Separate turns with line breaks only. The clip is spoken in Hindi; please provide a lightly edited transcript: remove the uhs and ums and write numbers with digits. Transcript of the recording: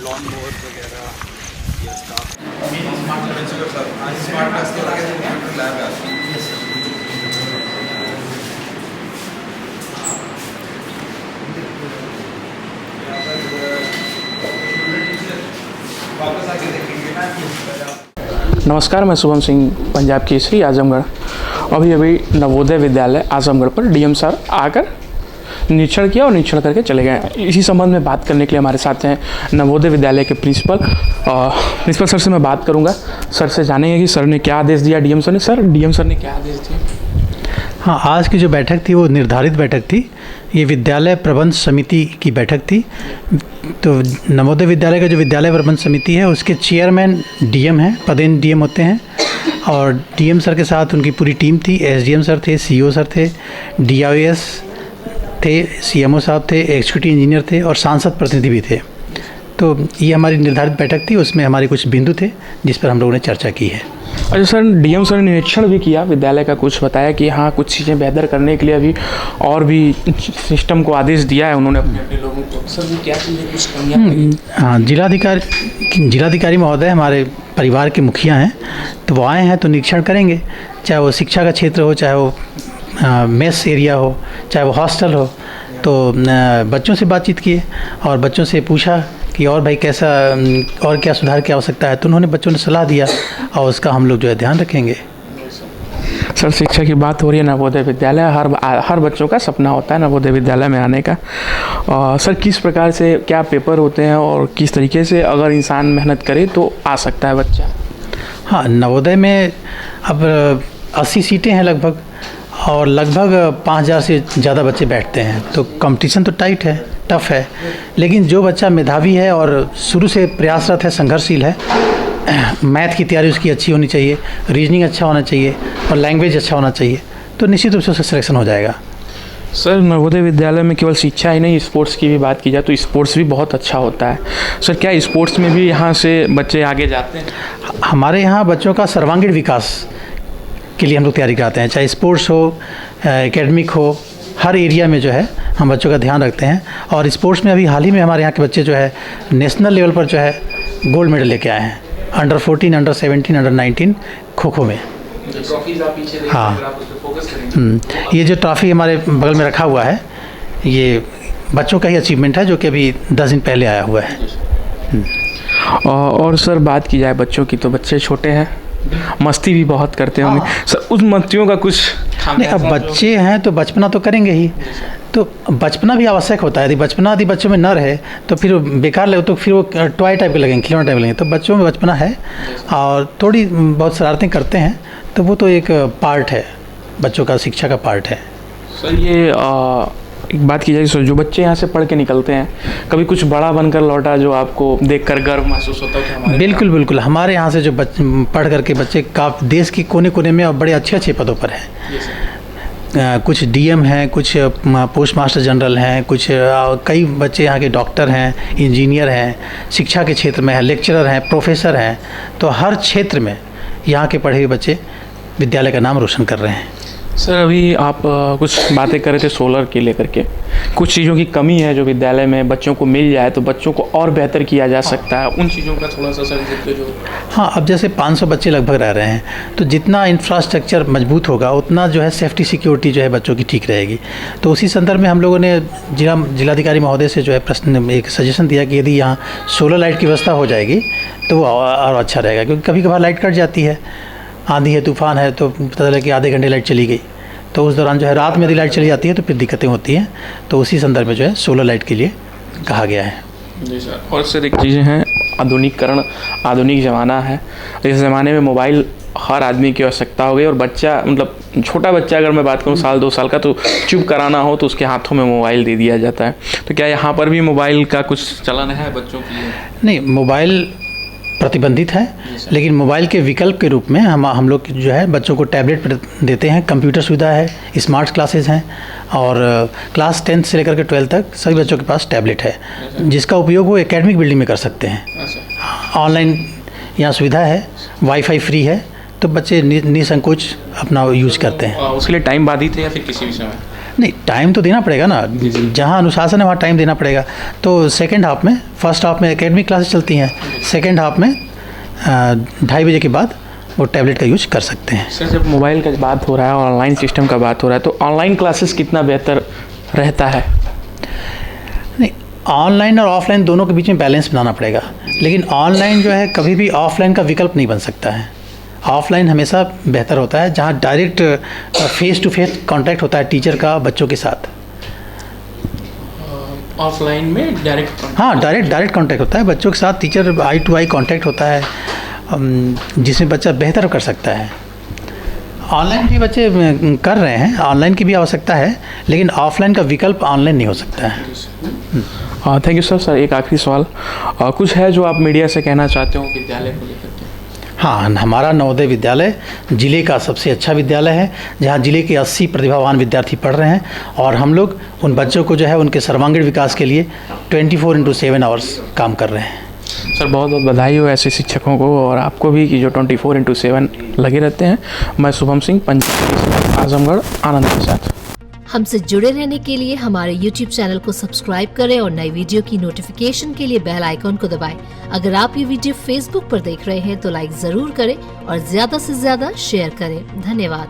लॉन मोवर वगैरह या स्टाफ
स्मार्ट बच्चों का सर आज स्मार्ट क्लास के लगे कंप्यूटर लैब है। वापस आके देखेंगे ना।
नमस्कार, मैं शुभम सिंह पंजाब केसरी आजमगढ़। अभी नवोदय विद्यालय आजमगढ़ पर डीएम सर आकर निरीक्षण किया और निरीक्षण करके चले गए। इसी संबंध में बात करने के लिए हमारे साथ हैं नवोदय विद्यालय के प्रिंसिपल सर से मैं बात करूंगा। सर से जानेंगे कि सर ने क्या आदेश दिया डीएम सर ने। सर, डीएम सर ने क्या आदेश दिया?
हाँ, आज की जो बैठक थी वो निर्धारित बैठक थी। ये विद्यालय प्रबंध समिति की बैठक थी। तो नवोदय विद्यालय का जो विद्यालय प्रबंध समिति है उसके चेयरमैन डीएम हैं, पदेन डीएम होते हैं। और डीएम सर के साथ उनकी पूरी टीम थी। एसडीएम सर थे, सीईओ सर थे, डीआईएस थे, सीएमओ साहब थे, एग्जीक्यूटिव इंजीनियर थे और सांसद प्रतिनिधि भी थे। तो ये हमारी निर्धारित बैठक थी। उसमें हमारे कुछ बिंदु थे जिस पर हम लोगों ने चर्चा की है।
अच्छा सर, डीएम सर ने निरीक्षण भी किया विद्यालय का, कुछ बताया कि हाँ कुछ चीज़ें बेहतर करने के लिए अभी और भी सिस्टम को आदेश दिया है उन्होंने अपने लोगों को। सर वो क्या चीज़ें कुछ कमियाँ?
हाँ, जिलाधिकारी महोदय हमारे परिवार के मुखिया हैं, तो वो आए हैं तो निरीक्षण करेंगे। चाहे वो शिक्षा का क्षेत्र हो, चाहे वो मेस एरिया हो, चाहे वो हॉस्टल हो। तो बच्चों से बातचीत किए और बच्चों से पूछा कि और भाई कैसा और क्या सुधार की आवश्यकता है। तो उन्होंने बच्चों ने सलाह दिया और उसका हम लोग जो है ध्यान रखेंगे।
सर, शिक्षा की बात हो रही है, नवोदय विद्यालय हर बच्चों का सपना होता है नवोदय विद्यालय में आने का। सर, किस प्रकार से क्या पेपर होते हैं और किस तरीके से अगर इंसान मेहनत करे तो आ सकता है बच्चा?
हाँ, नवोदय में अब 80 सीटें हैं लगभग और लगभग 5000 से ज़्यादा बच्चे बैठते हैं। तो कंपटीशन तो टाइट है, टफ़ है। लेकिन जो बच्चा मेधावी है और शुरू से प्रयासरत है, संघर्षशील है, मैथ की तैयारी उसकी अच्छी होनी चाहिए, रीजनिंग अच्छा होना चाहिए और लैंग्वेज अच्छा होना चाहिए, तो निश्चित रूप से उसका सिलेक्शन हो जाएगा।
सर, नवोदय विद्यालय में केवल शिक्षा ही नहीं, स्पोर्ट्स की भी बात की जाए तो स्पोर्ट्स भी बहुत अच्छा होता है। सर, क्या स्पोर्ट्स में भी यहाँ से बच्चे आगे जाते हैं?
हमारे यहाँ बच्चों का सर्वांगीण विकास के लिए हम लोग तैयारी कराते हैं, चाहे स्पोर्ट्स हो, एकेडमिक हो, हर एरिया में जो है हम बच्चों का ध्यान रखते हैं। और स्पोर्ट्स में अभी हाल ही में हमारे यहाँ के बच्चे जो है नेशनल लेवल पर जो है गोल्ड मेडल लेके आए हैं, अंडर 14, अंडर 17, अंडर 19 खो में। हाँ, ये जो ट्रॉफ़ी हमारे बगल में रखा हुआ है ये बच्चों का ही अचीवमेंट है जो कि अभी 10 दिन पहले आया हुआ है।
और सर, बात की जाए बच्चों की तो बच्चे छोटे हैं, मस्ती भी बहुत करते होंगे। सर, उस मस्तियों का कुछ
नहीं, अब बच्चे हैं तो बचपना तो करेंगे ही। तो बचपना भी आवश्यक होता है। यदि बचपना यदि बच्चों में न रहे तो फिर बेकार लगे, तो फिर वो टॉय टाइप के लगेंगे, खिलौना टाइप लगेंगे। तो बच्चों में बचपना है और थोड़ी बहुत शरारतें करते हैं, तो वो तो एक पार्ट है, बच्चों का शिक्षा का पार्ट है।
सर, ये एक बात की जाए, जो बच्चे यहाँ से पढ़ के निकलते हैं, कभी कुछ बड़ा बनकर लौटा जो आपको देखकर गर्व महसूस होता है?
बिल्कुल बिल्कुल, हमारे यहाँ से जो पढ़ करके बच्चे देश के कोने कोने में और बड़े अच्छे अच्छे पदों पर हैं। कुछ डीएम हैं, कुछ पोस्ट मास्टर जनरल हैं, कुछ कई बच्चे यहाँ के डॉक्टर हैं, इंजीनियर हैं, शिक्षा के क्षेत्र में हैं, लेक्चरर हैं, प्रोफेसर हैं। तो हर क्षेत्र में यहाँ के पढ़े हुए बच्चे विद्यालय का नाम रोशन कर रहे हैं।
सर, अभी आप कुछ बातें कर रहे थे सोलर के लेकर के, कुछ चीज़ों की कमी है जो विद्यालय में बच्चों को मिल जाए तो बच्चों को और बेहतर किया जा सकता है, उन चीज़ों का थोड़ा सा सर जितने जो। हाँ,
अब जैसे 500 बच्चे लगभग रह रहे हैं, तो जितना इंफ्रास्ट्रक्चर मजबूत होगा उतना जो है सेफ्टी सिक्योरिटी जो है बच्चों की ठीक रहेगी। तो उसी संदर्भ में हम लोगों ने जिलाधिकारी महोदय से जो है प्रश्न एक सजेशन दिया कि यदि यहाँ सोलर लाइट की व्यवस्था हो जाएगी तो वो और अच्छा रहेगा। क्योंकि कभी कभार लाइट कट जाती है, आंधी है, तूफान है, तो पता चला कि आधे घंटे लाइट चली गई, तो उस दौरान जो है रात में यदि लाइट चली जाती है तो फिर दिक्कतें होती हैं। तो उसी संदर्भ में जो है सोलर लाइट के लिए कहा गया है।
जी सर। और सर, एक चीज़ें हैं, आधुनिकीकरण, आधुनिक ज़माना है। इस ज़माने में मोबाइल हर आदमी की आवश्यकता हो गई और बच्चा, मतलब छोटा बच्चा अगर मैं बात करूँ 1-2 साल का, तो चुप कराना हो तो उसके हाथों में मोबाइल दे दिया जाता है। तो क्या यहाँ पर भी मोबाइल का कुछ चलन है बच्चों के लिए?
नहीं, मोबाइल प्रतिबंधित है, लेकिन मोबाइल के विकल्प के रूप में हम लोग जो है बच्चों को टैबलेट देते हैं, कंप्यूटर सुविधा है, स्मार्ट क्लासेस हैं और क्लास 10 से लेकर के 12 तक सभी बच्चों के पास टैबलेट है, जिसका उपयोग वो एकेडमिक बिल्डिंग में कर सकते हैं। ऑनलाइन यहाँ सुविधा है, वाईफाई फ्री है, तो बच्चे निसंकोच अपना यूज करते हैं।
उसके लिए टाइम बाधित है या फिर किसी भी समय?
नहीं, टाइम तो देना पड़ेगा ना, जहाँ अनुशासन है वहाँ टाइम देना पड़ेगा। तो सेकंड हाफ में, फर्स्ट हाफ में एकेडमिक क्लासेस चलती हैं, सेकंड हाफ में 2:30 बजे के बाद वो टैबलेट का यूज कर सकते हैं।
सर जब मोबाइल का बात हो रहा है, ऑनलाइन सिस्टम का बात हो रहा है, तो ऑनलाइन क्लासेस कितना बेहतर रहता है?
नहीं, ऑनलाइन और ऑफलाइन दोनों के बीच में बैलेंस बनाना पड़ेगा, लेकिन ऑनलाइन जो है कभी भी ऑफलाइन का विकल्प नहीं बन सकता है। ऑफलाइन हमेशा बेहतर होता है, जहाँ direct face to face contact होता है टीचर का बच्चों के साथ।
ऑफलाइन में डायरेक्ट,
हाँ, डायरेक्ट कांटेक्ट होता है बच्चों के साथ, teacher eye to eye contact होता है, जिसमें बच्चा बेहतर कर सकता है। ऑनलाइन भी बच्चे कर रहे हैं, ऑनलाइन की भी आवश्यकता है, लेकिन ऑफलाइन का विकल्प ऑनलाइन नहीं हो सकता है।
Thank you sir. सर एक आखिरी सवाल, कुछ है जो आप मीडिया से कहना चाहते हो विद्यालय को लेकर के?
हाँ, हमारा नवोदय विद्यालय जिले का सबसे अच्छा विद्यालय है, जहाँ जिले के 80 प्रतिभावान विद्यार्थी पढ़ रहे हैं, और हम लोग उन बच्चों को जो है उनके सर्वांगीण विकास के लिए 24/7 आवर्स काम कर रहे हैं।
सर बहुत बहुत बधाई हो ऐसे शिक्षकों को और आपको भी कि जो 24/7 लगे रहते हैं। मैं शुभम सिंह, पंजाब आजमगढ़, आनंद के साथ।
हमसे जुड़े रहने के लिए हमारे YouTube चैनल को सब्सक्राइब करें और नई वीडियो की नोटिफिकेशन के लिए बेल आइकॉन को दबाएं। अगर आप ये वीडियो Facebook पर देख रहे हैं तो लाइक जरूर करें और ज्यादा से ज्यादा शेयर करें। धन्यवाद।